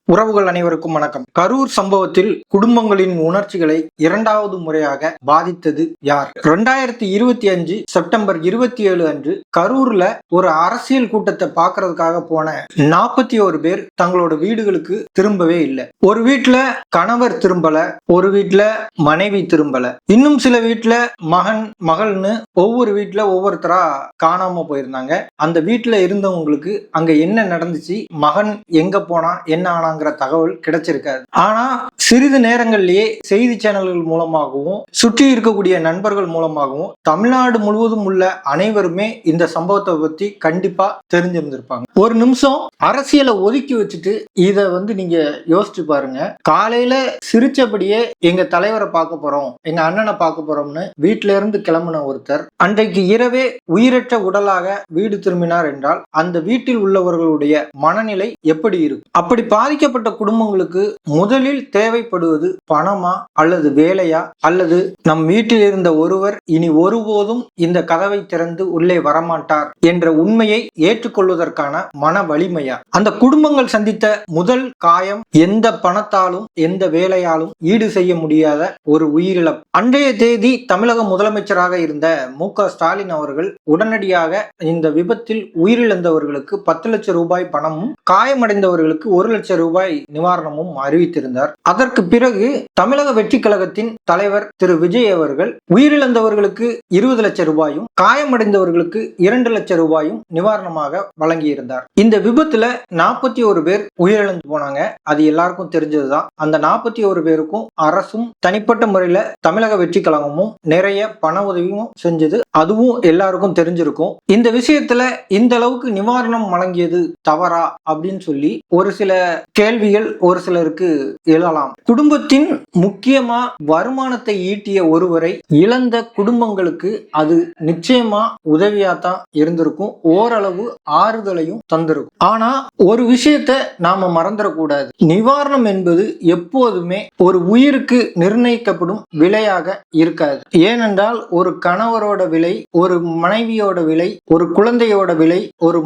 உறவுகள் அனைவருக்கும் வணக்கம். கரூர் சம்பவத்தில் குடும்பங்களின் உணர்ச்சிகளை இரண்டாவது முறையாக பாதித்தது யார்? 2025 செப்டம்பர் 27 அன்று கரூர்ல ஒரு அரசியல் கூட்டத்தை பார்க்கறதுக்காக போன 41 பேர் தங்களோட வீடுகளுக்கு திரும்பவே இல்லை. ஒரு வீட்டுல கணவர் திரும்பல, ஒரு வீட்டுல மனைவி திரும்பல, இன்னும் சில வீட்டுல மகன் மகள்னு ஒவ்வொரு வீட்டுல ஒவ்வொருத்தரா காணாம போயிருந்தாங்க. அந்த வீட்டுல இருந்தவங்களுக்கு அங்க என்ன நடந்துச்சு, மகன் எங்க போனா, என்ன ஆனா தகவல் கிடைச்சிருக்காது. ஆனா சிறிது நேரங்களிலேயே செய்தி சேனல்கள் மூலமாகவும் சுற்றி இருக்கக்கூடிய நண்பர்கள் மூலமாகவும் தமிழ்நாடு முழுவதும் உள்ள அனைவருமே இந்த சம்பவத்தை பத்தி கண்டிப்பா தெரிஞ்சிருந்திருப்பாங்க. ஒரு நிமிஷம் அரசியலை ஒதுக்கி வச்சுட்டு இத நீங்க யோசிச்சு பாருங்க. காலையில சிரிச்சபடியே எங்க தலைவரை பார்க்க போறோம், எங்க அண்ணனை பார்க்க போறோம்னு வீட்டில இருந்து கிளம்பின ஒருத்தர் அன்றைக்கு இரவே உயிரற்ற உடலாக வீடு திரும்பினார் என்றால் அந்த வீட்டில் உள்ளவர்களுடைய மனநிலை எப்படி இருக்கும்? அப்படி பாதிக்கப்பட்ட குடும்பங்களுக்கு முதலில் தேவைப்படுவது பணமா அல்லது வேலையா அல்லது நம் வீட்டில் இருந்த ஒருவர் இனி ஒருபோதும் இந்த கதவை திறந்து உள்ளே வரமாட்டார் என்ற உண்மையை ஏற்றுக்கொள்வதற்கான மன வலிமையா? அந்த குடும்பங்கள் சந்தித்த முதல் காயம் எந்த பணத்தாலும் எந்த வேலையாலும் ஈடு செய்ய முடியாத ஒரு உயிரிழப்பு. அன்றைய தேதி தமிழக முதலமைச்சராக இருந்த மு.க. ஸ்டாலின் அவர்கள் உடனடியாக இந்த விபத்தில் உயிரிழந்தவர்களுக்கு 10 லட்சம் ரூபாய் பணமும் காயமடைந்தவர்களுக்கு 1 லட்சம் ரூபாய் நிவாரணமும் அறிவித்திருந்தார். அதற்கு பிறகு தமிழக வெற்றி கழகத்தின் தலைவர் திரு விஜய் அவர்கள் உயிரிழந்தவர்களுக்கு 20 லட்சம் ரூபாயும் காயமடைந்தவர்களுக்கு 2 லட்சம் ரூபாயும் நிவாரணமாக வழங்கியிருந்தார். இந்த விபத்துல 41 பேர் உயிரிழந்து போனாங்க. அது எல்லாருக்கும் தெரிஞ்சதுதான். அந்த 41 பேருக்கும் அரசும் தனிப்பட்ட முறையில தமிழக வெற்றி கழகமும் நிறைய பண உதவியும் செஞ்சது. அதுவும் எல்லாருக்கும் தெரிஞ்சிருக்கும். இந்த விஷயத்துல இந்த அளவுக்கு நிவாரணம் வழங்கியது தவறா அப்படின்னு சொல்லி ஒரு சில கேள்விகள் ஒரு சிலருக்கு எழலாம். குடும்பத்தின் முக்கியமா வருமானத்தை ஈட்டிய ஒருவரை இழந்த குடும்பங்களுக்கு அது நிச்சயமா உதவியாத்தான் இருந்திருக்கும், ஓரளவு ஆறுதலையும் தந்திருக்கும். ஆனா ஒரு விஷயத்த நாம மறந்துடக்கூடாது. நிவாரணம் என்பது எப்போதுமே ஒரு உயிருக்கு நிர்ணயிக்கப்படும் விலையாக இருக்காது. ஏனென்றால் ஒரு கணவரோட விலை, ஒரு மனைவியோட விலை, ஒரு குழந்தையோட விலை, ஒரு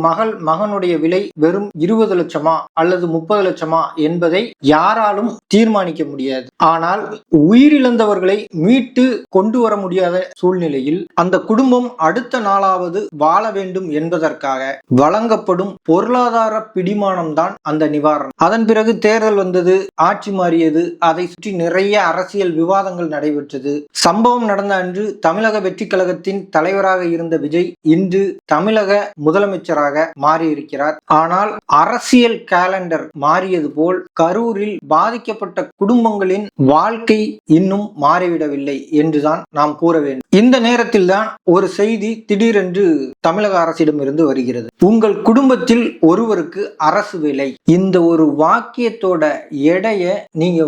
மகனுடைய விலை வெறும் 20 லட்சமா அல்லது 30 லட்சமா என்பதை யாராலும் தீர்மானிக்க முடியாது. ஆனால் உயிரிழந்தவர்களை மீட்டு கொண்டு வர முடியாத சூழ்நிலையில் அந்த குடும்பம் அடுத்த நாளாவது வாழ வேண்டும் என்பதற்காக வழங்கப்படும் பொருளாதார பிடிமானம் தான் அந்த நிவாரணம். அதன் பிறகு தேர்தல் வந்தது, ஆட்சி மாறியது, அதை சுற்றி நிறைய அரசியல் விவாதங்கள் நடைபெற்றது. சம்பவம் நடந்த அன்று தமிழக வெற்றி கழகத்தின் தலைவராக இருந்த விஜய் இன்று தமிழக முதலமைச்சராக மாறியிருக்கிறார். ஆனால் அரசியல் கேலண்டர் மாறியது போல் கரூரில் பாதிக்கப்பட்ட குடும்பங்களின் வாழ்க்கை இன்னும் மாறிவிடவில்லை என்றுதான் நாம் கூற வேண்டும். இந்த நேரத்தில் தான் ஒரு செய்தி திடீரென்று தமிழக அரசிடம் இருந்து வருகிறது. உங்கள் குடும்பத்தில் ஒருவருக்கு அரசு வேலை. இந்த ஒரு வாக்கியத்தோட எடைய நீங்க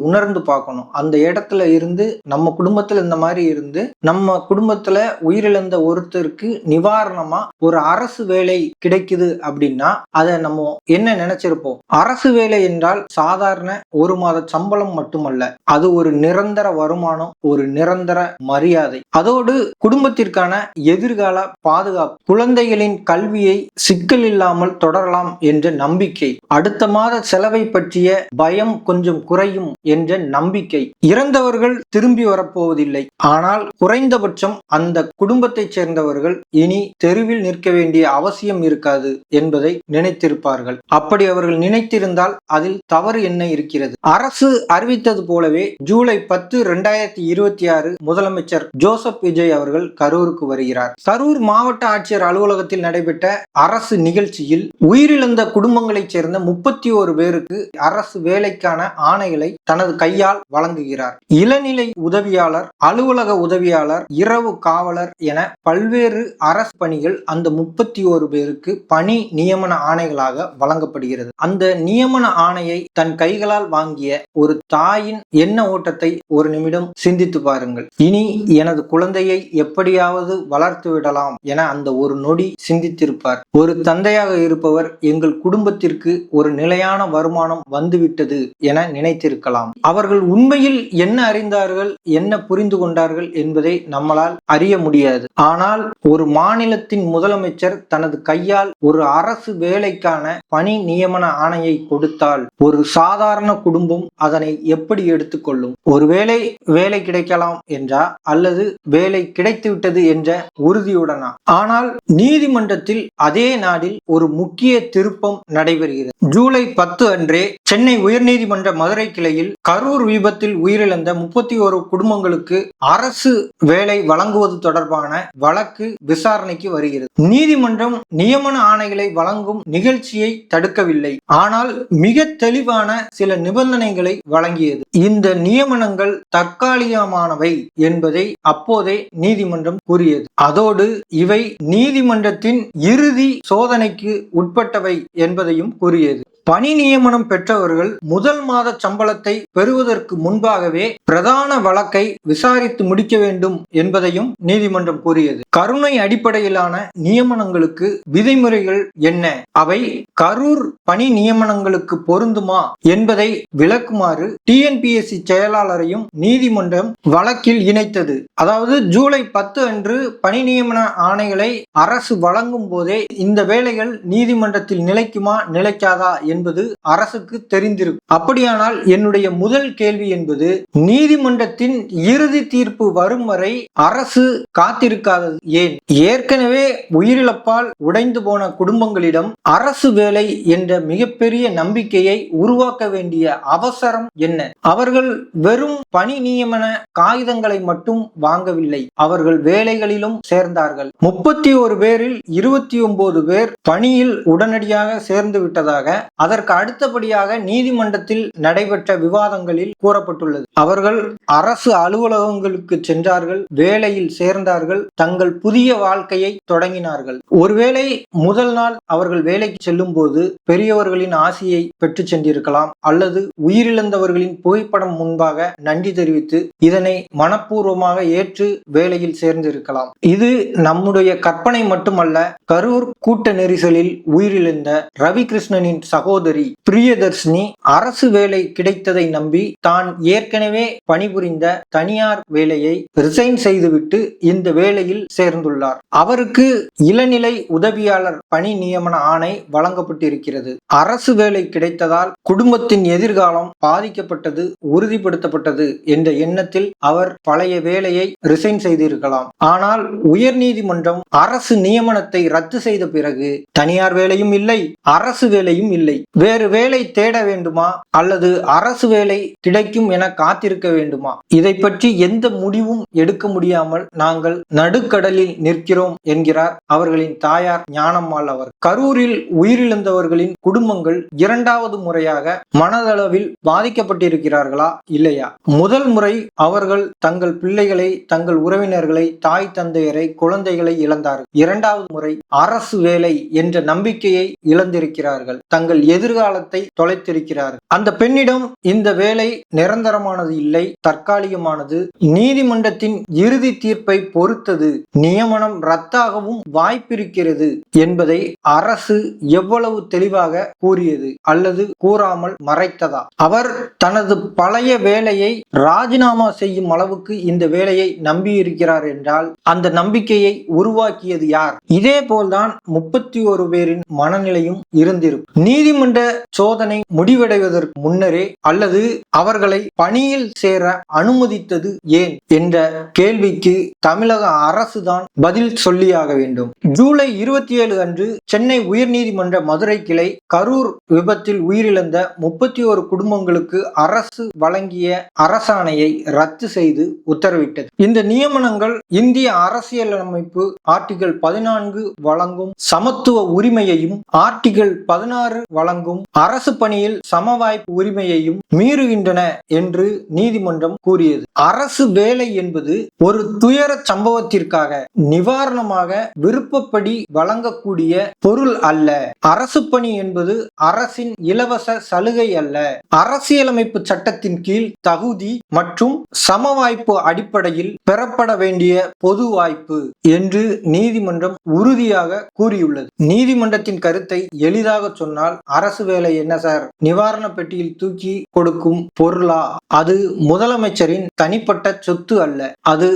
உணர்ந்து பார்க்கணும். அந்த இடத்துல இருந்து நம்ம குடும்பத்துல இந்த மாதிரி இருந்து நம்ம குடும்பத்துல உயிரிழந்த ஒருத்தருக்கு நிவாரணமா ஒரு அரசு வேலை கிடைக்குது அப்படின்னா அதை நம்ம என்ன நினைச்சிருப்போம்? அரசு வேலை என்றால் சாதாரண ஒரு மாத சம்பளம் மட்டுமல்ல, அது ஒரு நிரந்தர வருமானம், ஒரு நிரந்தர மரியாதை, அதோடு குடும்பத்திற்கான எதிர்கால பாதுகாப்பு, குழந்தைகளின் கல்வியை சிக்கல் இல்லாமல் தொடரலாம் என்ற நம்பிக்கை, அடுத்த மாத செலவை பற்றிய பயம் கொஞ்சம் குறையும் என்ற நம்பிக்கை. இறந்தவர்கள் திரும்பி வரப்போவதில்லை, ஆனால் குறைந்தபட்சம் அந்த குடும்பத்தைச் சேர்ந்தவர்கள் இனி தெருவில் நிற்க வேண்டிய அவசியம் இருக்காது என்பதை நினைத்திருப்பார்கள். அப்படி அவர்கள் நினைத்திருந்தால் அதில் தவறு என்ன இருக்கிறது? அரசு அறிவித்தது போலவே ஜூலை 10, 2026 முதலமைச்சர் ஜோசப் விஜய் அவர்கள் கரூருக்கு வருகிறார். கரூர் மாவட்ட ஆட்சியர் அலுவலகத்தில் நடைபெற்ற அரசு நிகழ்ச்சியில் உயிரிழந்த குடும்பங்களைச் சேர்ந்த 31 பேருக்கு அரசு வேலைக்கான ஆணைகளை தனது கையால் வழங்குகிறார். இளநிலை உதவியாளர், அலுவலக உதவியாளர், இரவு காவலர் என பல்வேறு அரசு பணிகள் அந்த 31 பேருக்கு பணி நியமன ஆணைகளாக வழங்கப்படுகிறது. அந்த நியமன ஆணையை தன் கைகளால் வாங்கிய ஒரு தாயின் எண்ண ஓட்டத்தை ஒரு நிமிடம் சிந்தித்து பாருங்கள். இனி எனது குழந்தையை எப்படியாவது வளர்த்து விடலாம் என அந்த ஒரு நொடி சிந்தித்திருப்பார். ஒரு தந்தையாக இருப்பவர் எங்கள் குடும்பத்திற்கு ஒரு நிலையான வருமானம் வந்துவிட்டது என நினைத்திருக்கலாம். அவர்கள் உண்மையில் என்ன அறிந்தார்கள், என்ன புரிந்து கொண்டார்கள் என்பதை நம்மளால் அறிய முடியாது. ஆனால் ஒரு மாநிலத்தின் முதலமைச்சர் தனது கையால் ஒரு அரசு வேலைக்கான பணி நியமன ஆணையை கொடுத்தால் ஒரு சாதாரண குடும்பம் அதனை எப்படி எடுத்துக்கொள்ளும்? ஒருவேளை வேலை கிடைக்கலாம் என்றா அல்லது வேலை கிடைத்து விட்டது என்ற உறுதியுடனா? ஆனால் நீதிமன்றத்தில் அதே நாளில் ஒரு முக்கிய திருப்பம் நடைபெறுகிறது. ஜூலை 10 அன்றே சென்னை உயர்நீதிமன்ற மதுரை கிளையில் கரூர் விபத்தில் உயிரிழந்த 31 குடும்பங்களுக்கு அரசு வேலை வழங்குவது தொடர்பான வழக்கு விசாரணைக்கு வருகிறது. நீதிமன்றம் நியமன ஆணைகளை வழங்கும் நிகழ்ச்சியை தடுக்கவில்லை, ஆனால் மிக தெளிவான சில நிபந்தனைகளை வழங்கியது. இந்த நியமனங்கள் தற்காலிகமானவை என்பதை அப்போதே நீதிமன்றம் கூறியது. அதோடு இவை நீதிமன்றத்தின் இறுதி சோதனைக்கு உட்பட்டவை என்பதையும் கூறியது. பணி நியமனம் பெற்றவர்கள் முதல் மாத சம்பளத்தை பெறுவதற்கு முன்பாகவே பிரதான வழக்கை விசாரித்து முடிக்க வேண்டும் என்பதையும் நீதிமன்றம் கூறியது. கருணை அடிப்படையிலான நியமனங்களுக்கு விதிமுறைகள் என்ன, அவை கரூர் பணி நியமனங்களுக்கு பொருந்துமா என்பதை விளக்குமாறு டிஎன்பிஎஸ்சி செயலாளரையும் நீதிமன்றம் வழக்கில் இணைத்தது. அதாவது ஜூலை 10 அன்று பணி நியமன ஆணைகளை அரசு வழங்கும் போதே இந்த வேலைகள் நீதிமன்றத்தில் நிலைக்குமா நிலைக்காதா என்பது அரசுக்கு தெரிந்திருக்கும். அப்படியானால் என்னுடைய முதல் கேள்வி என்பது, நீதிமன்றத்தின் இறுதி தீர்ப்பு வரும் வரை அரசு காத்திருக்காதது ஏன்? ஏற்கனவே உயிரிழப்பால் உடைந்து போன குடும்பங்களிடம் அரசு வேலை என்ற மிகப்பெரிய நம்பிக்கையை உருவாக்க வேண்டிய அவசரம் என்ன? அவர்கள் வெறும் பணி நியமன காகிதங்களை மட்டும் வாங்கவில்லை, அவர்கள் வேலைகளிலும் சேர்ந்தார்கள். 31 பேரில் 29 பேர் பணியில் உடனடியாக சேர்ந்து விட்டதாக அதற்கு அடுத்தபடியாக நீதிமன்றத்தில் நடைபெற்ற விவாதங்களில் கூறப்பட்டுள்ளது. அவர்கள் அரசு அலுவலகங்களுக்கு சென்றார்கள், வேலையில் சேர்ந்தார்கள், தங்கள் புதிய வாழ்க்கையை தொடங்கினார்கள். ஒருவேளை முதல் நாள் அவர்கள் வேலைக்கு செல்லும் போது பெரியவர்களின் ஆசையை பெற்று சென்றிருக்கலாம், அல்லது உயிரிழந்தவர்களின் புகைப்படம் முன்பாக நன்றி தெரிவித்து இதனை மனப்பூர்வமாக ஏற்று வேலையில் சேர்ந்திருக்கலாம். இது நம்முடைய கற்பனை மட்டுமல்ல. கரூர் கூட்ட நெரிசலில் உயிரிழந்த ரவிகிருஷ்ணனின் சகோதரி பிரியதர்ஷினி அரசு வேலை கிடைத்ததை நம்பி தான் ஏற்கனவே பணிபுரிந்த தனியார் வேலையை ரிசைன் செய்துவிட்டு இந்த வேலையில் சேர்ந்துள்ளார். அவருக்கு இளநிலை உதவியாளர் பணி நியமன ஆணை வழங்கப்பட்டிருக்கிறது. அரசு வேலை கிடைத்ததால் குடும்பத்தின் எதிர்காலம் பாதிக்கப்பட்டது உறுதிப்படுத்தப்பட்டது என்ற எண்ணத்தில் அவர் பழைய வேலையை ரிசைன் செய்திருக்கலாம். ஆனால் உயர்நீதிமன்றம் அரசு நியமனத்தை ரத்து செய்த பிறகு தனியார் வேலையும் இல்லை, அரசு வேலையும் இல்லை. வேறு வேலை தேட வேண்டுமா அல்லது அரசு வேலை கிடைக்கும் என காத்திருக்க வேண்டுமா? இதை பற்றி எந்த முடிவும் எடுக்க முடியாமல் நாங்கள் நடுக்கடலில் நிற்கிறோம் என்கிறார் அவர்களின் தாயார் ஞானம்மாள் அவர். கரூரில் உயிரிழந்தவர்களின் குடும்பங்கள் இரண்டாவது முறையாக மனதளவில் பாதிக்கப்பட்டிருக்கிறார்களா இல்லையா? முதல் முறை அவர்கள் தங்கள் பிள்ளைகளை, தங்கள் உறவினர்களை, தாய் தந்தையரை, குழந்தைகளை இழந்தார்கள். இரண்டாவது முறை அரசு வேலை என்ற நம்பிக்கையை இழந்திருக்கிறார்கள், தங்கள் எதிர்காலத்தை தொலைத்திருக்கிறார்கள். அந்த பெண்ணிடம் இந்த வேலை நிரந்தரமானது இல்லை, தற்காலிகமானது, நீதிமன்றத்தின் இறுதி தீர்ப்பை பொறுத்தது, நியமனம் ரத்தாகவும் வாய்ப்பிருக்கிறது என்பதை அரசு எவ்வளவு தெளிவாக கூறியது அல்லது கூறாமல் மறைத்ததா? அவர் தனது பழைய வேலையை ராஜினாமா செய்யும் அளவுக்கு இந்த வேலையை நம்பியிருக்கிறார் என்றால் அந்த நம்பிக்கையை உருவாக்கியது யார்? இதே போல்தான் 31 பேரின் மனநிலையும் இருந்திருக்கும். நீதிமன்ற சோதனை முடிவடைவதற்கு முன்னரே அல்லது அவர்களை பணியில் சேர அனுமதித்தது ஏன் என்ற கேள்விக்கு தமிழக அரசுதான் பதில் சொல்லியாக வேண்டும். ஜூலை 27 அன்று சென்னை உயர்நீதிமன்ற மதுரை கிளை கரூர் விபத்தில் உயிரிழந்த 31 குடும்பங்களுக்கு அரசு வழங்கிய அரசாணையை ரத்து செய்து உத்தரவிட்டது. இந்த நியமனங்கள் இந்திய அரசியலமைப்பு ஆர்டிகிள் 14 வழங்கும் சமத்துவ உரிமையையும் ஆர்டிகிள் 16 வழங்கும் அரசு பணியில் சமவாய்ப்பு உரிமையையும் மீறுகின்றன என்று நீதிமன்றம் கூறியது. அரசு வேலை என்பது ஒரு துயர சம்பவத்திற்காக நிவாரணமாக விருப்பப்படி வழங்கக்கூடிய பொருள் அல்ல. அரசு பணி என்பது அரசின் இலவச சலுகை அல்ல. அரசியலமைப்பு சட்டத்தின் கீழ் தகுதி மற்றும் சமவாய்ப்பு அடிப்படையில் பெறப்பட வேண்டிய பொது வாய்ப்பு என்று நீதிமன்றம் உறுதியாக கூறியுள்ளது. நீதிமன்றத்தின் கருத்தை எளிதாக சொன்னால், அரசு வேலை என்ன சார், நிவாரண பெட்டியில் தூக்கி கொடுக்கும் பொருளா? அது முதலமைச்சரின் தனிப்பட்ட சொத்து அல்ல, அது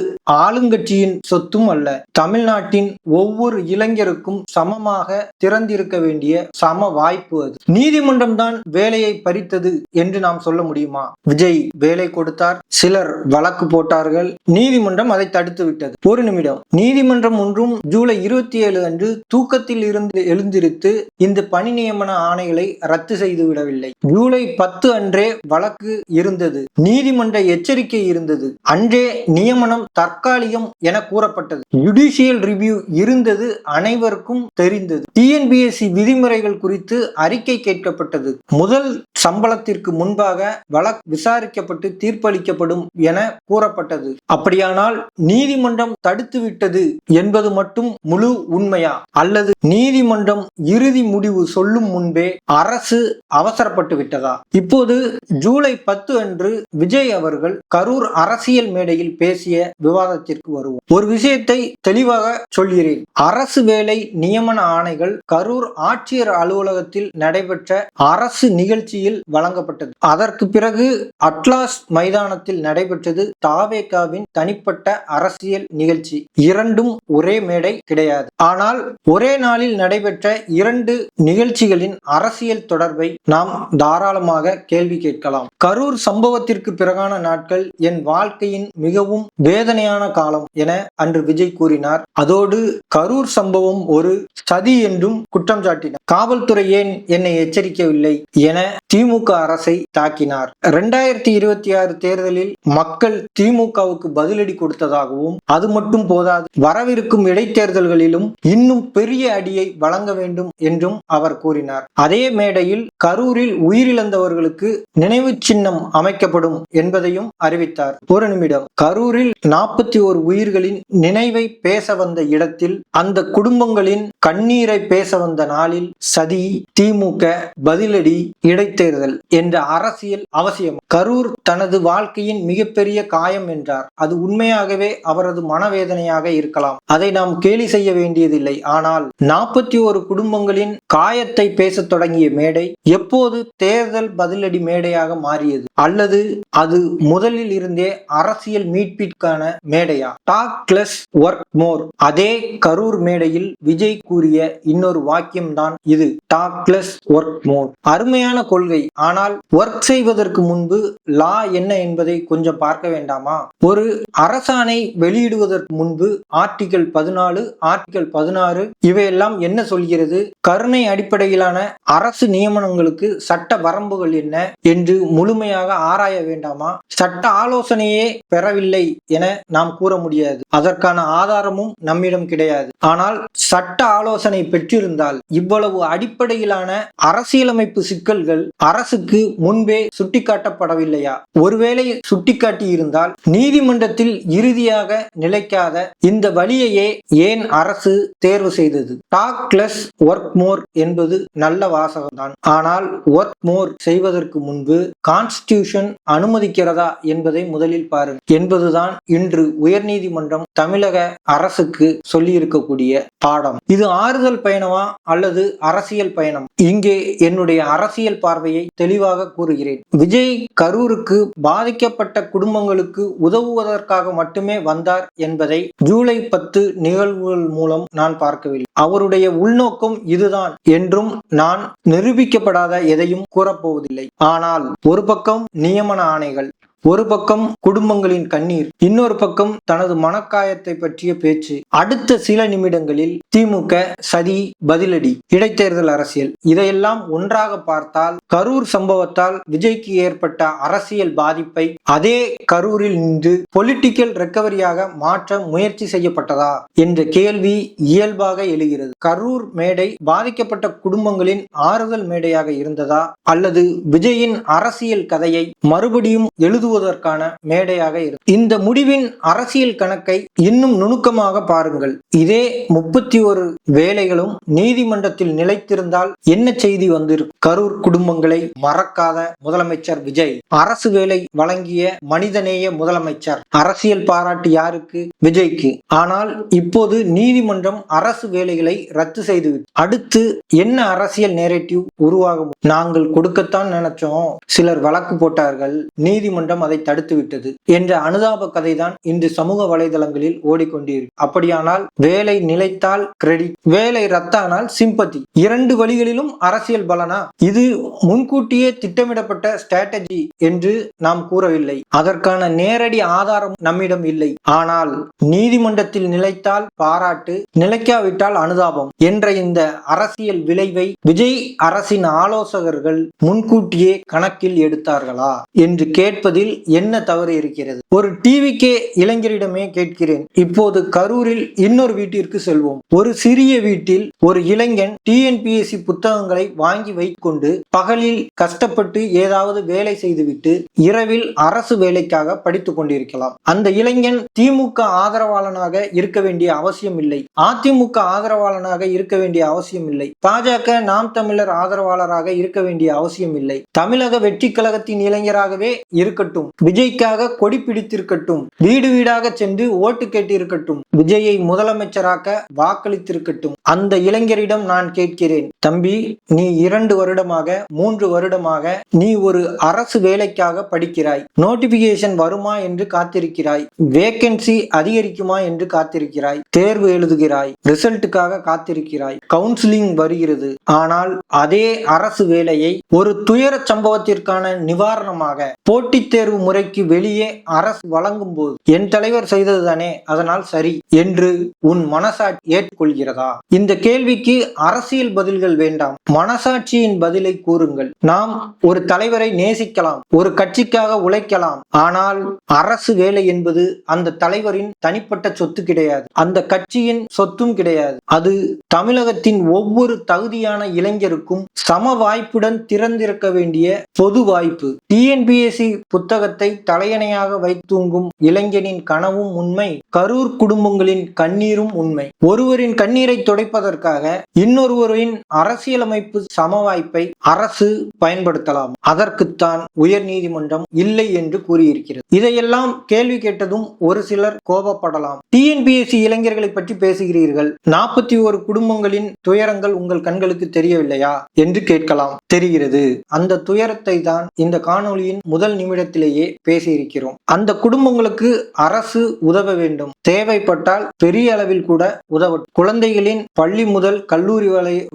ஆளுங்கட்சியின் சொத்தும் அல்ல. தமிழ்நாடு தமிழ்நாட்டின் ஒவ்வொரு இளைஞருக்கும் சமமாக திறந்திருக்க வேண்டிய சம வாய்ப்பு அது. நீதிமன்றம் தான் வேலையை பறித்தது என்று நாம் சொல்ல முடியுமா? விஜய் வேலை கொடுத்தார், சிலர் வழக்கு போட்டார்கள், நீதிமன்றம் அதை தடுத்து விட்டது. ஒரு நிமிடம், நீதிமன்றம் ஒன்றும் ஜூலை 27 அன்று தூக்கத்தில் இருந்து எழுந்திருத்து இந்த பணி நியமன ஆணைகளை ரத்து செய்து விடவில்லை. ஜூலை 10 அன்றே வழக்கு இருந்தது, நீதிமன்ற எச்சரிக்கை இருந்தது, அன்றே நியமனம் தற்காலிகம் என கூறப்பட்டது. ஜுடிஷியல் ரிவ்யூ இருந்தது, அனைவருக்கும் தெரிந்தது. டிஎன்பிஎஸ்சி விதிமுறைகள் குறித்து அறிக்கை கேட்கப்பட்டது. முதல் சம்பளத்திற்கு முன்பாக வழக்கு விசாரிக்கப்பட்டு தீர்ப்பளிக்கப்படும் என கூறப்பட்டது. அப்படியானால் நீதிமன்றம் தடுத்து விட்டது என்பது மட்டும் முழு உண்மையா, அல்லது நீதிமன்றம் இறுதி முடிவு சொல்லும் முன்பே அரசு அவசரப்பட்டு விட்டதா? இப்போது ஜூலை 10 அன்று விஜய் அவர்கள் கரூர் அரசியல் மேடையில் பேசிய விவாதத்திற்கு வருவோம். ஒரு விஷயத்தை தெளிவாக சொல்கிறேன். அரசு வேலை நியமன ஆணைகள் கரூர் ஆட்சியர் அலுவலகத்தில் நடைபெற்ற அரசு நிகழ்ச்சியில் வழங்கப்பட்டது. அதற்கு பிறகு அட்லாஸ் மைதானத்தில் நடைபெற்றது தாவேகாவின் தனிப்பட்ட அரசியல் நிகழ்ச்சி. இரண்டும் ஒரே மேடை கிடையாது. ஆனால் ஒரே நாளில் நடைபெற்ற இரண்டு நிகழ்ச்சிகளின் அரசியல் தொடர்பை நாம் தாராளமாக கேள்வி கேட்கலாம். கரூர் சம்பவத்திற்கு பிறகான நாட்கள் என் வாழ்க்கையின் மிகவும் வேதனையான காலம் என அன்று விஜய் கூறினார். அதோடு கரூர் சம்பவம் ஒரு சதி என்றும் குற்றம் சாட்டினார். காவல்துறை ஏன் என்னை எச்சரிக்கவில்லை என திமுக அரசை தாக்கினார். 2026 தேர்தலில் மக்கள் திமுகவுக்கு பதிலடி கொடுத்ததாகவும், அது மட்டும் போதாது, வரவிருக்கும் இடைத்தேர்தல்களிலும் இன்னும் பெரிய அடியை வழங்க வேண்டும் என்றும் அவர் கூறினார். அதே மேடையில் கரூரில் உயிரிழந்தவர்களுக்கு நினைவு சின்னம் அமைக்கப்படும் என்பதையும் அறிவித்தார். ஒரு நிமிடம், கரூரில் 41 உயிர்களின் நினைவை பேச வந்த இடத்தில், அந்த குடும்பங்களின் கண்ணீரை பேச வந்த நாளில் சதி, திமுக பதிலடி, இடைத்தேர்தல் என்ற அரசியல் அவசியம். கரூர் தனது வாழ்க்கையின் மிகப்பெரிய காயம் என்றார். அது உண்மையாகவே அவரது மனவேதனையாக இருக்கலாம். அதை நாம் கேலி செய்ய வேண்டியதில்லை. ஆனால் 41 குடும்பங்களின் காயத்தை பேச தொடங்கிய மேடை எப்போது தேர்தல் பதிலடி மேடையாக மாறியது? அல்லது அது முதலில் இருந்தே அரசியல் மீட்பிற்கான மேடையா? Talk less work more. அதே கரூர் மேடையில் விஜய் கூறிய இன்னொரு வாக்கியம் தான் இது, டாக் லெஸ் ஒர்க் மோர். அருமையான கொள்கை. ஆனால் ஒர்க் செய்வதற்கு முன்பு லா என்ன என்பதை கொஞ்சம் பார்க்க வேண்டாமா? ஒரு அரசாணை வெளியிடுவதற்கு முன்பு ஆர்டிகல் 14, ஆர்டிகல் 16 இவையெல்லாம் என்ன சொல்கிறது? கருணை அடிப்படையிலான அரசு நியமனங்களுக்கு சட்ட வரம்புகள் என்ன என்று முழுமையாக ஆராய வேண்டாமா? சட்ட ஆலோசனையே பெறவில்லை என நாம் கூற முடியாது. அதற்கான ஆதாரமும் நம்மிடம் கிடையாது. ஆனால் சட்ட ஆலோசனை பெற்றிருந்தால் இவ்வளவு அடிப்படையிலான அரசியலமைப்பு சிக்கல்கள் அரசுக்கு முன்பே சுட்டிக்காட்டப்படவில்லையா? ஒருவேளை சுட்டிக்காட்டி இருந்தால் நீதிமன்றத்தில் இறுதியாக நிலைக்காத இந்த வழியையே ஏன் அரசு தேர்வு செய்தது? டாக் லெஸ் ஒர்க் மோர் என்பது நல்ல வாசகம்தான். ஆனால் ஒர்க் மோர் செய்வதற்கு முன்பு கான்ஸ்டிடியூஷன் அனுமதிக்கிறதா என்பதை முதலில் பாருங்கள் என்பதுதான் இன்று உயர்நீதிமன்றம் தமிழக அரசுக்கு சொல்லி இருக்கக்கூடிய பாடம். இது ஆறுதல் பயணமா அல்லது அரசியல் பயணம்? இங்கே என்னுடைய அரசியல் பார்வையை தெளிவாக கூறுகிறேன். விஜய் கரூருக்கு பாதிக்கப்பட்ட குடும்பங்களுக்கு உதவுவதற்காக மட்டுமே வந்தார் என்பதை ஜூலை 10 நிகழ்வுகள் மூலம் நான் பார்க்கவில்லை. அவருடைய உள்நோக்கம் இதுதான் என்றும் நான் நிரூபிக்கப்படாத எதையும் கூறப்போவதில்லை. ஆனால் ஒரு பக்கம் நியமன ஆணைகள், ஒரு பக்கம் குடும்பங்களின் கண்ணீர், இன்னொரு பக்கம் தனது மனக்காயத்தை பற்றிய பேச்சு. அடுத்த சில நிமிடங்களில் திமுக சதி, பதிலடி, இடைத்தேர்தல் அரசியல். இதையெல்லாம் ஒன்றாக பார்த்தால் கரூர் சம்பவத்தால் விஜய்க்கு ஏற்பட்ட அரசியல் பாதிப்பை அதே கரூரில் நின்று பொலிட்டிக்கல் ரெக்கவரியாக மாற்ற முயற்சி செய்யப்பட்டதா என்ற கேள்வி இயல்பாக எழுகிறது. கரூர் மேடை பாதிக்கப்பட்ட குடும்பங்களின் ஆறுதல் மேடையாக இருந்ததா, அல்லது விஜயின் அரசியல் கதையை மறுபடியும் எழுதுவதற்கான மேடையாக இருக்கும்? இந்த முடிவின் அரசியல் கணக்கை இன்னும் நுணுக்கமாக பாருங்கள். இதே 31 வேலைகளும் நீதிமன்றத்தில் நிலைத்திருந்தால் என்ன செய்தி வந்திருக்கும்? கரூர் குடும்பங்களை மறக்காத முதலமைச்சர் விஜய், அரசு வேலை வழங்கிய மனிதநேய முதலமைச்சர். அரசியல் பாராட்டு யாருக்கு? விஜய்க்கு. ஆனால் இப்போது நீதிமன்றம் அரசு வேலைகளை ரத்து செய்துவிட்டு அடுத்து என்ன அரசியல் நேரேட்டிவ் உருவாகும்? நாங்கள் கொடுக்கத்தான் நினைச்சோம், சிலர் வழக்கு போட்டார்கள், நீதிமன்றம் அதை தடுத்துவிட்டது என்ற அனுதாப கதைதான் இன்று சமூக வலைதளங்களில் ஓடிக்கொண்டிருக்கு. அப்படியானால் வேலை நிலைத்தால் கிரெடிட், வேலை ரத்தானால் சிம்பத்தி, இரண்டு வழிகளிலும் அரசியல் பலனா? இது முன்கூட்டியே திட்டமிடப்பட்ட ஸ்ட்ராட்டஜி என்று நாம் கூறவில்லை. அதற்கான நேரடி ஆதாரம் நம்மிடம் இல்லை. ஆனால் நீதிமன்றத்தில் நிலைத்தால் பாராட்டு, நிலைக்காவிட்டால் அனுதாபம் என்ற இந்த அரசியல் விளைவை விஜய் அரசின் ஆலோசகர்கள் முன்கூட்டியே கணக்கில் எடுத்தார்களா என்று கேட்பதில் என்ன தவறு இருக்கிறது? ஒரு டிவிகே இளைஞரிடமே கேட்கிறேன். இப்போது கரூரில் இன்னொரு வீட்டிற்கு செல்வோம். ஒரு சிறிய வீட்டில் ஒரு இளைஞன் டிஎன்பிஎஸ்சி புத்தகங்களை வாங்கி வைத்துக்கொண்டு பகலில் கஷ்டப்பட்டு ஏதாவது வேலை செய்துவிட்டு இரவில் அரசு வேலைக்காக படித்துக் கொண்டிருக்கலாம். அந்த இளைஞன் திமுக ஆதரவாளனாக இருக்க வேண்டிய அவசியம் இல்லை, அதிமுக ஆதரவாளனாக இருக்க வேண்டிய அவசியம் இல்லை, பாஜக நாம் தமிழர் ஆதரவாளராக இருக்க வேண்டிய அவசியம் இல்லை, தமிழக வெற்றி கழகத்தின் இளைஞராகவே இருக்கட்டும், விஜய்க்காக கொடி பிடித்திருக்கட்டும், வீடு வீடாக சென்று ஓட்டு கேட்டிருக்கட்டும், விஜயை முதலமைச்சராக்க வாக்களித்திருக்கட்டும். அந்த இளைஞரிடம் நான் கேட்கிறேன், தம்பி, நீ 2 வருடமாக 3 வருடமாக நீ ஒரு அரசு வேலைக்காக படிக்கிறாய், நோட்டிபிகேஷன் வருமா என்று காத்திருக்கிறாய், வேகன்சி அதிகரிக்குமா என்று காத்திருக்கிறாய், தேர்வு எழுதுகிறாய், ரிசல்ட்டுக்காக காத்திருக்கிறாய், கவுன்சிலிங் வருகிறது. ஆனால் அதே அரசு வேலையை ஒரு துயர சம்பவத்திற்கான நிவாரணமாக போட்டித் தேர்வு முறைக்கு வெளியே அரசு வழங்கும் போது என் தலைவர் செய்ததுதானே, அதனால் சரி என்று உன் மனசாட்சி ஏற்றுக்கொள்கிறதா? இந்த கேள்விக்கு அரசியல் பதில்கள் வேண்டாம், மனசாட்சியின் பதிலை கூறுங்கள். நாம் ஒரு தலைவரை நேசிக்கலாம், ஒரு கட்சிக்காக உழைக்கலாம், ஆனால் அரசு வேலை என்பது அந்த தலைவரின் தனிப்பட்ட சொத்து கிடையாது, அந்த கட்சியின் சொத்தும் கிடையாது. அது தமிழகத்தின் ஒவ்வொரு தகுதியான இளைஞருக்கும் சம வாய்ப்புடன் திறந்திருக்க வேண்டிய பொது வாய்ப்பு. டிஎன்பிஎஸ்சி புத்தகத்தை தலையணையாக வைத்தூங்கும் இளைஞனின் கனவும் உண்மை, கரூர் குடும்பங்களின் கண்ணீரும் உண்மை. ஒருவரின் கண்ணீரை துடைப்பதற்காக இன்னொருவரின் அரசியலமைப்பு சம வாய்ப்பை அரசு பயன்படுத்தலாம். அதற்குத்தான் உயர் நீதிமன்றம் இல்லை என்று கூறியிருக்கிறது. இதையெல்லாம் கேள்வி கேட்டதும் ஒரு சிலர் கோபப்படலாம். டிஎன்பிஎஸ்சி இளைஞர்களை பற்றி பேசுகிறீர்கள், 41 குடும்பங்களின் துயரங்கள் உங்கள் கண்களுக்கு தெரியவில்லையா என்று கேட்கலாம். தெரிகிறது. அந்த துயரத்தை தான் இந்த காணொளியின் முதல் நிமிடத்திலேயே பேசியிருக்கிறோம். அந்த குடும்பங்களுக்கு அரசு உதவ வேண்டும், தேவைப்பட்டால் பெரிய அளவில் கூட உதவட்டும். குழந்தைகளின் பள்ளி முதல் கல்லூரி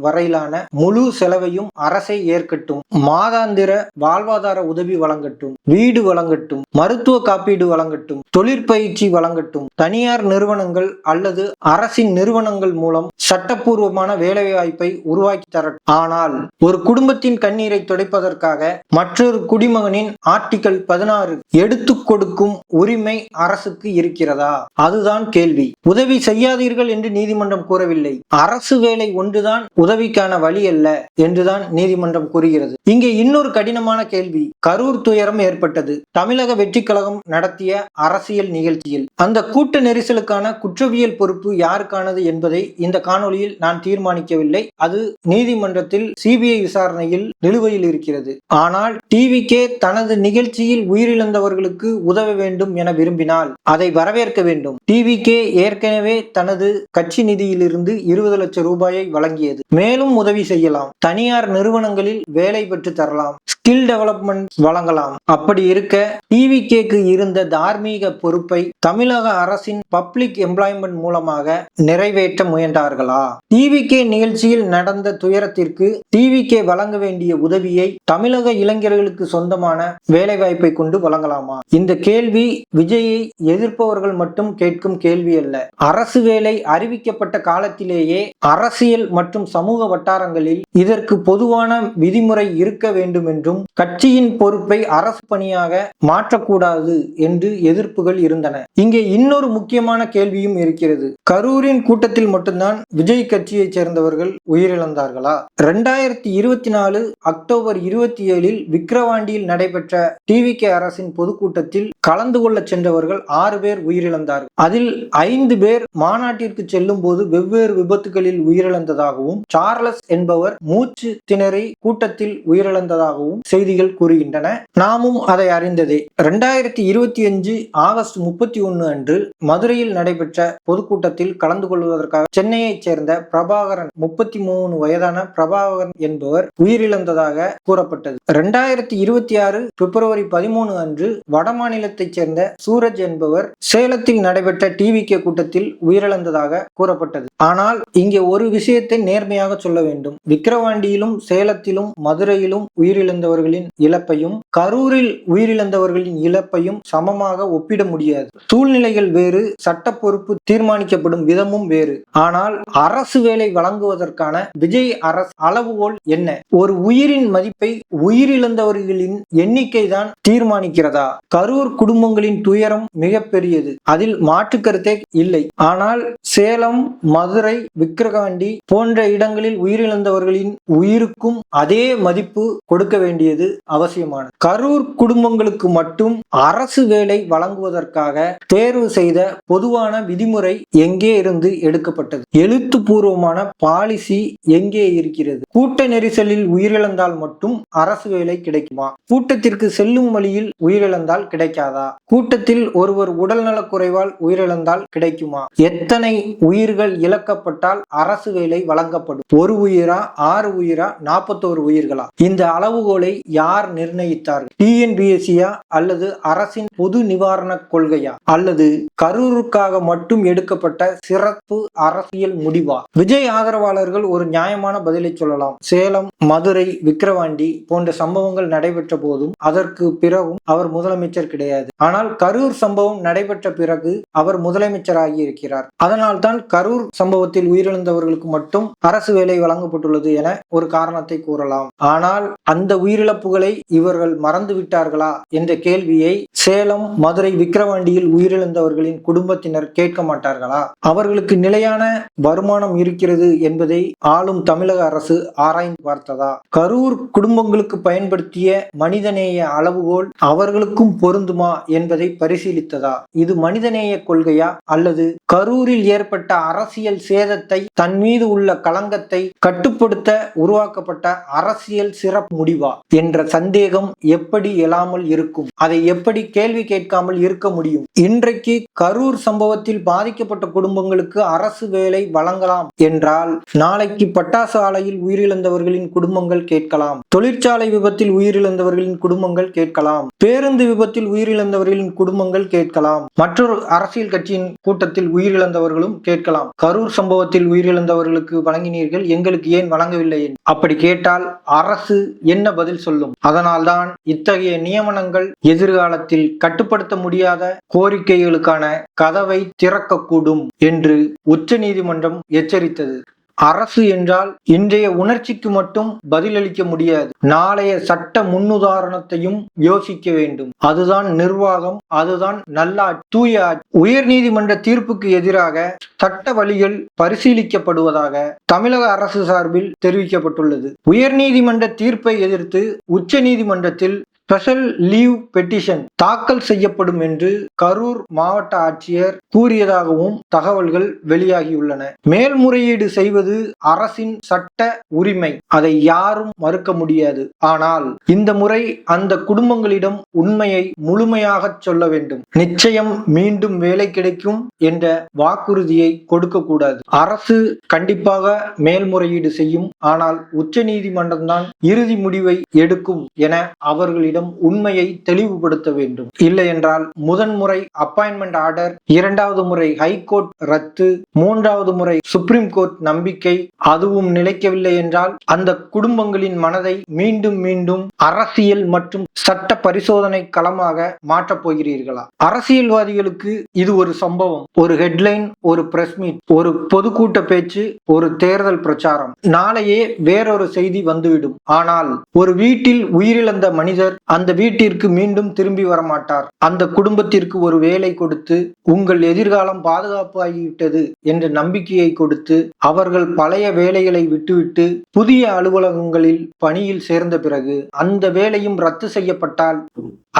வரையிலான முழு செலவையும் அரசை ஏற்கட்டும், மாதாந்திர வாழ்வாதார உதவி வழங்கட்டும், வீடு வழங்கட்டும், மருத்துவ காப்பீடு வழங்கட்டும், தொழிற்பயிற்சி வழங்கட்டும், தனியார் நிறுவனங்கள் அல்லது அரசின் நிறுவனங்கள் மூலம் சட்டப்பூர்வமான வேலைவாய்ப்பை உருவாக்கி தரட்டும். ஆனால் ஒரு குடும்பத்தின் கண்ணீரை துடைப்பதற்காக மற்றொரு குடிமகனின் ஆர்டிகல் 16 எடுத்துக் கொடுக்கும் உரிமை அரசுக்கு இருக்கிறதா? அதுதான் கேள்வி. உதவி செய்யாதீர்கள் என்று நீதிமன்றம் கூறவில்லை, அரசு வேலை ஒன்றுதான் உதவிக்கான வழி அல்ல என்றுதான் நீதிமன்றம் கூறுகிறது. இங்கே இன்னொரு கடினமான கேள்வி. கரூர் துயரம் ஏற்பட்டது தமிழக வெற்றி கழகம் நடத்திய அரசியல் நிகழ்ச்சியில். அந்த கூட்ட நெரிசலுக்கான குற்றவியல் பொறுப்பு யாருக்கானது என்பதை இந்த காணொளியில் நான் தீர்மானிக்கவில்லை. அது நீதிமன்றத்தில் சிபிஐ விசாரணையில் நிலுவையில் இருக்கிறது. ஆனால் டிவிகே தனது நிகழ்ச்சியில் உயிரிழந்தவர்களுக்கு உதவ வேண்டும் என விரும்பினால் அதை வரவேற்க வேண்டும். டிவிகே ஏற்கனவே தனது கட்சி நிதியிலிருந்து 20 லட்சம் ரூபாயை வழங்கியது. மேலும் உதவி செய்யலாம், தனியார் நிறுவனங்களில் வேலை பெற்று தரலாம், ஸ்கில் டெவலப்மெண்ட் வழங்கலாம். அப்படி இருக்க டிவிகேக்கு இருந்த தார்மீக பொறுப்பை தமிழக அரசின் பப்ளிக் எம்ப்ளாய்மெண்ட் மூலமாக நிறைவேற்ற முயன்றார்களா? டிவிகே நிகழ்ச்சியில் நடந்த துயரத்திற்கு டிவிகே வழங்க வேண்டிய உதவியை தமிழக இளைஞர்களுக்கு சொந்தமான வேலைவாய்ப்பை கொண்டு வழங்கலாமா? இந்த கேள்வி விஜயை எதிர்ப்பவர்கள் மட்டும் கேட்கும் கேள்வி அல்ல. அரசு வேலை அறிவிக்கப்பட்ட காலத்திலேயே அரசியல் மற்றும் சமூக வட்டாரங்களில் இதற்கு பொதுவான விதிமுறை இருக்க வேண்டும் என்றும் கட்சியின் பொறுப்பை அரசு பணியாக மாற்றக்கூடாது என்று எதிர்ப்புகள் இருந்தன. இங்கே இன்னொரு முக்கியமான கேள்வியும் இருக்கிறது. கரூரின் கூட்டத்தில் மட்டும்தான் விஜய் கட்சியை சேர்ந்தவர்கள் உயிரிழந்தார்களா? 2024 அக்டோபர் 27 விக்கிரவாண்டியில் நடைபெற்ற டிவிகே அரசின் பொதுக்கூட்டத்தில் கலந்து கொள்ள சென்றவர்கள் 6 பேர் உயிரிழந்தார்கள். அதில் 5 பேர் மாநாட்டிற்கு செல்லும் போது வெவ்வேறு விபத்துகளில் உயிரிழந்ததாகவும், சார்லஸ் என்பவர் மூச்சு திணறி கூட்டத்தில் உயிரிழந்ததாகவும் செய்திகள் கூறுகின்றன. நாமும் அதை அறிந்ததே. 2025 ஆகஸ்ட் 31 அன்று மதுரையில் நடைபெற்ற பொதுக்கூட்டத்தில் கலந்து கொள்வதற்காக சென்னையைச் சேர்ந்த பிரபாகரன், 33 வயதான பிரபாகரன் என்பவர் உயிரிழந்ததாக கூறப்பட்டது. 2026 பிப்ரவரி 13 அன்று வடமாநிலத்தைச் சேர்ந்த சூரஜ் என்பவர் சேலத்தில் நடைபெற்ற டிவிகே கூட்டத்தில் உயிரிழந்ததாக கூறப்பட்டது. ஆனால் இங்கே ஒரு விஷயத்தை நேர்மையாக சொல்ல வேண்டும். விக்கிரவாண்டியிலும் சேலத்திலும் மதுரையிலும் உயிரிழந்தவர்களின் இழப்பையும் கரூரில் உயிரிழந்தவர்களின் இழப்பையும் சமமாக ஒப்பிட முடியாது. சூழ்நிலைகள் வேறு, சட்ட பொறுப்பு தீர்மானிக்கப்படும் விதமும் வேறு. ஆனால் அரசு வேலை வழங்குவதற்கான விஜய் அரசு அளவுகோல் என்ன? ஒரு உயிரின் மதிப்பை உயிரிழந்தவர்களின் எண்ணிக்கை தான் தீர்மானிக்கிறதா? கரூர் குடும்பங்களின் துயரம் மிகப்பெரியது, அதில் மாற்று கருத்தே இல்லை. ஆனால் சேலம், மதுரை, விக்கிரவாண்டி போன்ற இடங்களில் உயிரிழந்தவர்களின் உயிருக்கும் அதே மதிப்பு கொடுக்க வேண்டியது அவசியமானது. கரூர் குடும்பங்களுக்கு மட்டும் அரசு வேலை வழங்குவதற்காக தேர்வு செய்த பொதுவான விதிமுறை எங்கே இருந்து எடுக்கப்பட்டது? எழுத்துப்பூர்வமான பாலிசி எங்கே இருக்கிறது? கூட்ட நெரிசலில் உயிரிழந்தால் மட்டும் அரசு வேலை கிடைக்குமா? கூட்டத்திற்கு செல்லும் வழியில் உயிரிழந்தால் கிடைக்காதா? கூட்டத்தில் ஒருவர் உடல்நலக் குறைவால் உயிரிழந்தால் கிடைக்குமா? எத்தனை உயிர்கள் இழக்கப்பட்டால் அரசு வேலை வழங்கப்படும்? 1 உயிரா, 6 உயிரா, 41 உயிர்களா? இந்த அளவுகோலை யார் நிர்ணயித்தார்கள்? டிஎன்பிஎஸ்சியா அல்லது அரசின் பொது நிவாரண கொள்கையா அல்லது கரூருக்காக மட்டும் எடுக்கப்பட்ட சிறப்பு அரசியல் முடிவா? விஜய் ஆதரவாளர்கள் ஒரு நியாயமான பதிலை சொல்லலாம். சேலம், மதுரை, விக்கிரவாண்டி போன்ற சம்பவங்கள் நடைபெற்ற போதும் அதற்கு பிறகும் அவர் முதலமைச்சர் கிடையாது. ஆனால் கரூர் சம்பவம் நடைபெற்ற பிறகு அவர் முதலமைச்சராகி இருக்கிறார். அதனால் தான் கரூர் சம்பவத்தில் உயிரிழந்தவர்களுக்கு மட்டும் அரசு வேலை வழங்கப்பட்டுள்ளது என ஒரு காரணத்தை கூறலாம். ஆனால் அந்த உயிரிழப்புகளை இவர்கள் மறந்து விட்டார்களா என்ற கேள்வியை சேலம், மதுரை, விக்கிரவாண்டியில் உயிரிழந்தவர்களின் குடும்பத்தினர் கேட்க மாட்டார்களா? அவர்களுக்கு நிலையான வருமானம் இருக்கிறது என்பதை ஆளும் தமிழக அரசு ஆராய்ந்து பார்த்ததா? கரூர் குடும்பங்களுக்கு பயன்படுத்திய மனிதநேய அளவுகோல் அவர்களுக்கும் பொருந்துமா என்பதை பரிசீலித்ததா? இது மனிதநேய கொள்கையா அல்லது கரூரில் ஏற்பட்ட அரசியல் சேதத்தை, தன் மீது உள்ள களங்கத்தை கட்டுப்படுத்த உருவாக்கப்பட்ட அரசியல் சிறப்பு முடிவா என்ற சந்தேகம் எப்படி எழாமல் இருக்கும்? அதை எப்படி கேள்வி கேட்காமல் இருக்க முடியும்? இன்றைக்கு கரூர் சம்பவத்தில் பாதிக்கப்பட்ட குடும்பங்களுக்கு அரசு வேலை வழங்கலாம் என்றால் நாளைக்கு பட்டாசு ஆலையில் உயிரிழந்தவர்களின் குடும்பங்கள் கேட்கலாம், தொழிற்சாலை விபத்தில் உயிரிழந்தவர்களின் குடும்பங்கள் கேட்கலாம், பேருந்து விபத்தில் உயிரிழந்தவர்களின் குடும்பங்கள் கேட்கலாம், மற்றொரு அரசியல் கட்சியின் கூட்டத்தில் உயிரிழந்தவர்களும் கேட்கலாம். கரூர் சம்பவத்தில் உயிரிழந்தவர்களுக்கு வழங்கினீர்கள், எங்களுக்கு ஏன் வழங்கவில்லை? அப்படி கேட்டால் அரசு என்ன பதில் சொல்லும்? அதனால்தான் இத்தகைய நியமனங்கள் எதிர்காலத்தில் கட்டுப்படுத்த முடியாத கோரிக்கைகளுக்கான கதவை திறக்கக்கூடும் என்று உச்சநீதிமன்றம் எச்சரித்தது. அரசு என்றால் இன்றைய உணர்ச்சிக்கு மட்டும் பதிலளிக்க முடியாது. நாளைய சட்ட முன்னுதாரணத்தையும் யோசிக்க வேண்டும். அதுதான் நிர்வாகம், அதுதான் நல்லாட்சி, தூய ஆட்சி. உயர்நீதிமன்ற தீர்ப்புக்கு எதிராக சட்ட வழிகள் பரிசீலிக்கப்படுவதாக தமிழக அரசு சார்பில் தெரிவிக்கப்பட்டுள்ளது. உயர்நீதிமன்ற தீர்ப்பை எதிர்த்து உச்ச நீதிமன்றத்தில் ஸ்பெஷல் லீவ் பெட்டிஷன் தாக்கல் செய்யப்படும் என்று கரூர் மாவட்ட ஆட்சியர் கூறியதாகவும் தகவல்கள் வெளியாகியுள்ளன. மேல்முறையீடு செய்வது அரசின் சட்ட உரிமை, அதை யாரும் மறுக்க முடியாது. ஆனால் இந்த முறை அந்த குடும்பங்களிடம் உண்மையை முழுமையாக சொல்ல வேண்டும். நிச்சயம் மீண்டும் வேலை கிடைக்கும் என்ற வாக்குறுதியை கொடுக்க கூடாது. அரசு கண்டிப்பாக மேல்முறையீடு செய்யும், ஆனால் உச்ச நீதிமன்றம்தான் இறுதி முடிவை எடுக்கும் என அவர்களிடம் உண்மையை தெளிவுபடுத்த வேண்டும். இல்லை என்றால் முதன்முறை அப்பாயின்மெண்ட் ஆர்டர், 2வது முறை ஹைகோர்ட் ரத்து, 3வது முறை சுப்ரீம் கோர்ட் நம்பிக்கை, அதுவும் நிலைக்கவில்லை என்றால் அந்த குடும்பங்களின் மனதை மீண்டும் மீண்டும் அரசியல் மற்றும் சட்ட பரிசோதனை களமாக மாற்றப் போகிறீர்களா? அரசியல்வாதிகளுக்கு இது ஒரு சம்பவம், ஒரு ஹெட்லைன், ஒரு பிரஸ் மீட், ஒரு பொதுக்கூட்ட பேச்சு, ஒரு தேர்தல் பிரச்சாரம், நாளையே வேறொரு செய்தி வந்துவிடும். ஆனால் ஒரு வீட்டில் உயிரிழந்த மனிதர் அந்த வீட்டிற்கு மீண்டும் திரும்பி வரமாட்டார். அந்த குடும்பத்திற்கு ஒரு வேலை கொடுத்து உங்கள் எதிர்காலம் பாதுகாப்பு ஆகிவிட்டது என்ற நம்பிக்கையை கொடுத்து அவர்கள் பழைய வேலைகளை விட்டுவிட்டு புதிய அலுவலகங்களில் பணியில் சேர்ந்த பிறகு அந்த வேலையும் ரத்து செய்யப்பட்டால்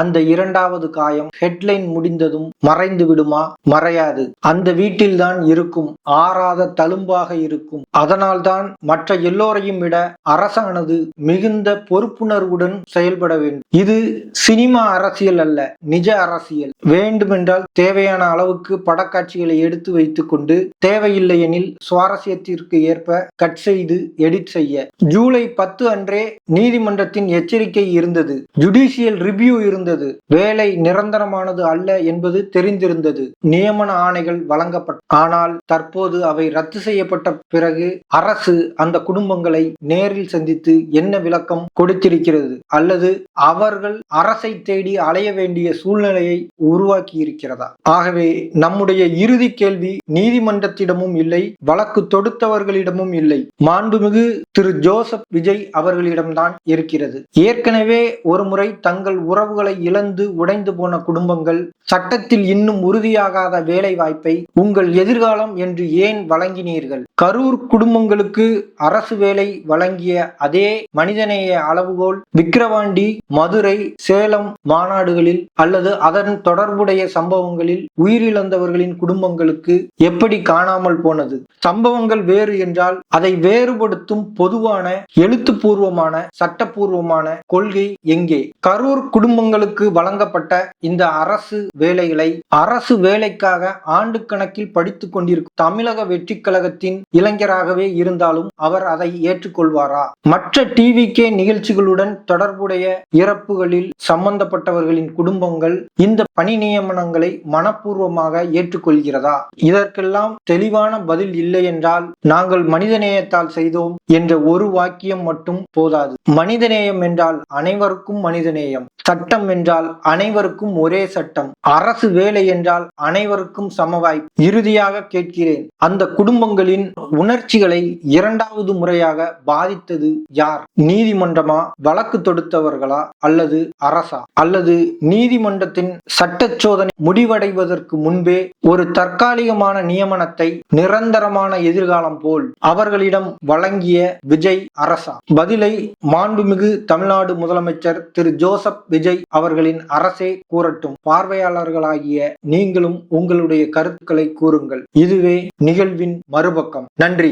அந்த இரண்டாவது காயம் ஹெட்லைன் முடிந்ததும் மறைந்து விடுமா? மறையாது. அந்த வீட்டில்தான் இருக்கும், ஆறாத தழும்பாக இருக்கும். அதனால்தான் மற்ற எல்லோரையும் விட அரசானது மிகுந்த பொறுப்புணர்வுடன் செயல்பட வேண்டும். இது சினிமா அரசியல் அல்ல, நிஜ அரசியல். வேண்டுமென்றால் தேவையான அளவுக்கு படக்காட்சிகளை எடுத்து வைத்துக் கொண்டு, தேவையில்லை எனில் சுவாரஸ்யத்திற்கு ஏற்ப கட் செய்து எடிட் செய்ய. ஜூலை 10 அன்றே நீதிமன்றத்தின் எச்சரிக்கை இருந்தது, ஜுடிஷியல் ரிவ்யூ இருந்தது, வேலை நிரந்தரமானது அல்ல என்பது தெரிந்திருந்தது, நியமன ஆணைகள் வழங்கப்பட்ட. ஆனால் தற்போது அவை ரத்து செய்யப்பட்ட பிறகு அரசு அந்த குடும்பங்களை நேரில் சந்தித்து என்ன விளக்கம் கொடுத்திருக்கிறது, அல்லது அவர்கள் அரசை தேடி அலைய வேண்டிய சூழ்நிலையை உருவாக்கி இருக்கிறதா? ஆகவே நம்முடைய இறுதி கேள்வி நீதிமன்றத்திடமும் இல்லை, வழக்கு தொடுத்தவர்களிடமும் இல்லை, மாண்புமிகு திரு ஜோசப் விஜய் அவர்களிடம்தான் இருக்கிறது. ஏற்கனவே ஒருமுறை தங்கள் உறவுகளை இழந்து உடைந்து போன குடும்பங்கள் சட்டத்தில் இன்னும் உறுதியாகாத வேலை வாய்ப்பை உங்கள் எதிர்காலம் என்று ஏன் வழங்கினீர்கள்? கரூர் குடும்பங்களுக்கு அரசு வேலை வழங்கிய அதே மனிதநேய அளவுகோல் விக்கிரவாண்டி, மதுரை, சேலம் மாநாடுகளில் அல்லது அதன் தொடர்புடைய சம்பவங்களில் உயிரிழந்தவர்களின் குடும்பங்களுக்கு எப்படி காணாமல் போனது? சம்பவங்கள் வேறு என்றால் அதை வேறுபடுத்தும் பொதுவான எழுத்துப்பூர்வமான சட்டப்பூர்வமான கொள்கை எங்கே? கரூர் குடும்பங்களுக்கு வழங்கப்பட்ட இந்த அரசு வேலைகளை அரசு வேலைக்காக ஆண்டு கணக்கில் படித்துக் கொண்டிருக்கும் தமிழக வெற்றி கழகத்தின் இளைஞராகவே இருந்தாலும் அவர் அதை ஏற்றுக்கொள்வாரா? மற்ற டிவிகே நிகழ்ச்சிகளுடன் தொடர்புடைய இறப்புகளில் சம்பந்தப்பட்டவர்களின் குடும்பங்கள் இந்த பணி நியமனங்களை மனப்பூர்வமாக ஏற்றுக்கொள்கிறதா? இதற்கெல்லாம் தெளிவான பதில் இல்லை என்றால் நாங்கள் மனிதநேயத்தால் செய்தோம் என்ற ஒரு வாக்கியம் மட்டும் போதாது. மனிதநேயம் என்றால் அனைவருக்கும் மனிதநேயம், சட்டம் என்றால் அனைவருக்கும் ஒரே சட்டம், அரசு வேலை என்றால் அனைவருக்கும் சமவாய்ப்பு. இறுதியாக கேட்கிறேன், அந்த குடும்பங்களின் உணர்ச்சிகளை இரண்டாவது முறையாக பாதித்தது யார்? நீதிமன்றமா, வழக்கு தொடுத்தவர்களா, அல்லது அரசா? அல்லது நீதிமன்றத்தின் சட்ட சோதனை முடிவடைவதற்கு முன்பே ஒரு தற்காலிகமான நியமனத்தை நிரந்தரமான எதிர்காலம் போல் அவர்களிடம் வழங்கிய விஜய் அரசா? பதிலை மாண்புமிகு தமிழ்நாடு முதலமைச்சர் திரு ஜோசப் விஜய் அவர்களின் அரசே கூறட்டும். பார்வையாளர்களாகிய நீங்களும் உங்களுடைய கருத்துக்களை கூறுங்கள். இதுவே நிகழ்வின் மறுபக்கம். நன்றி.